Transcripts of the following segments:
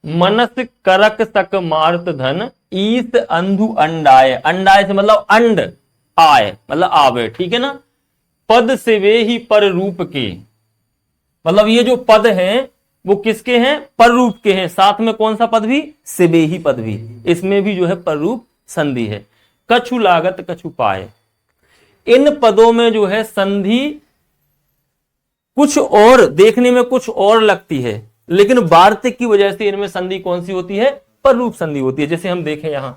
मनस करक सक मार्त धन ईस अंधु अंडाय, अंडाय से मतलब अंड, आय मतलब आवे, ठीक है ना। पद से वे ही पर रूप के, मतलब ये जो पद हैं वो किसके हैं, पर रूप के हैं। साथ में कौन सा पद भी, सिबेही पद भी, इसमें भी जो है पर रूप संधि है। कछु लागत कछु पाए, इन पदों में जो है संधि कुछ और देखने में कुछ और लगती है, लेकिन वार्तिक की वजह से इनमें संधि कौन सी होती है, पर रूप संधि होती है। जैसे हम देखें यहां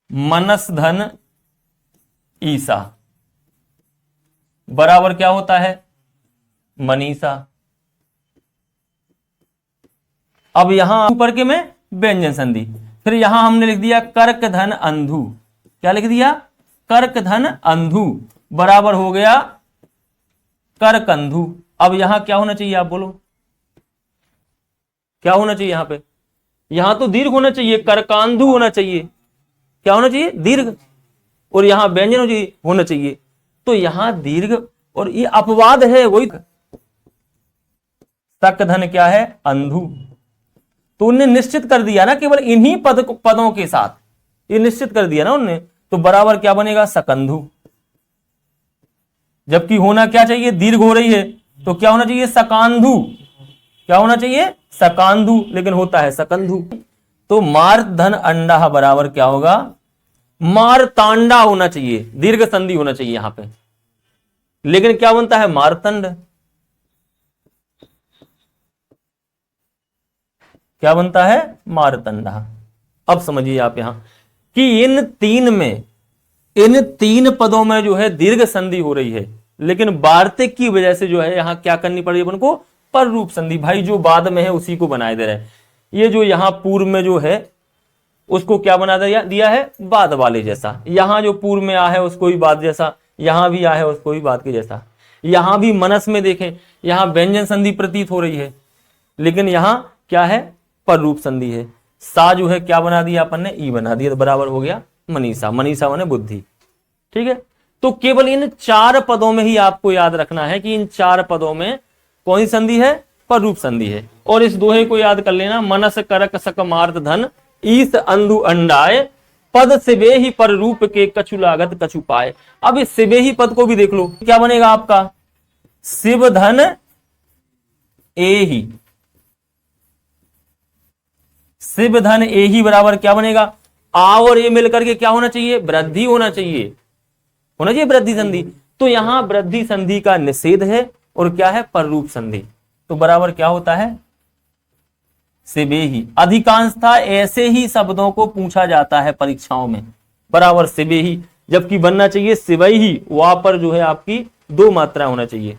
मनस धन ईसा बराबर क्या होता है, मनीषा। अब यहां ऊपर के में व्यंजन संधि, फिर यहां हमने लिख दिया कर्क धन अंधु, क्या लिख दिया, कर्क धन अंधु बराबर हो गया करकंधु। अब यहां क्या होना चाहिए, आप बोलो क्या होना चाहिए यहां पे, यहां तो दीर्घ होना चाहिए, करकांधु होना चाहिए, क्या होना चाहिए, दीर्घ, और यहां व्यंजन होना चाहिए। तो यहां दीर्घ और ये अपवाद है, वही सकधन क्या है, अंधु। तो उन्हें निश्चित कर दिया ना, केवल इन्हीं पदों के साथ ये निश्चित कर दिया ना उन्होंने, तो बराबर क्या बनेगा, सकंधु। जबकि होना क्या चाहिए, दीर्घ हो रही है तो क्या होना चाहिए, सकांधु, क्या होना चाहिए, सकांधु, लेकिन होता है सकंधु। तो मार्त धन अंडा बराबर क्या होगा, मारतांडा होना चाहिए, दीर्घ संधि होना चाहिए यहां पे, लेकिन क्या बनता है, मारतंड, क्या बनता है, मारतंडा। अब समझिए आप यहां कि इन तीन पदों में जो है दीर्घ संधि हो रही है, लेकिन वार्तिक की वजह से जो है यहां क्या करनी पड़ी अपन को, पर रूप संधि। भाई जो बाद में है उसी को बनाए दे रहे हैं, ये जो यहां पूर्व में जो है उसको क्या बना दिया है, बाद वाले जैसा। यहां जो पूर्व में आ है उसको भी बाद जैसा, यहां भी आ है उसको भी बाद के जैसा। यहां भी मनस में देखें, यहां व्यंजन संधि प्रतीत हो रही है, लेकिन यहां क्या है, पर रूप संधि है। सा जो है क्या बना दिया अपन ने, ई बना दिया, तो बराबर हो गया मनीषा। मनीषा माने बुद्धि, ठीक है। तो केवल इन चार पदों में ही आपको याद रखना है कि इन चार पदों में कौन सी संधि है, पर रूप संधि है। और इस दोहे को याद कर लेना, मनस करक सक मार्त धन ईस अंधु अंडाय पद सिबे ही पर रूप के कछु लागत कछु पाए। अब इस सिबे ही पद को भी देख लो, क्या बनेगा आपका, शिव धन ए ही, शिव धन ए ही बराबर क्या बनेगा, आ और ए मिलकर के क्या होना चाहिए, वृद्धि होना चाहिए, होना चाहिए वृद्धि संधि। तो यहां वृद्धि संधि का निषेध है और क्या है, पर रूप संधि, तो बराबर क्या होता है, सिबे ही। अधिकांशतः ऐसे ही शब्दों को पूछा जाता है परीक्षाओं में, बराबर सिबे ही, जबकि बनना चाहिए सिवई ही, वहां पर जो है आपकी दो मात्रा होना चाहिए।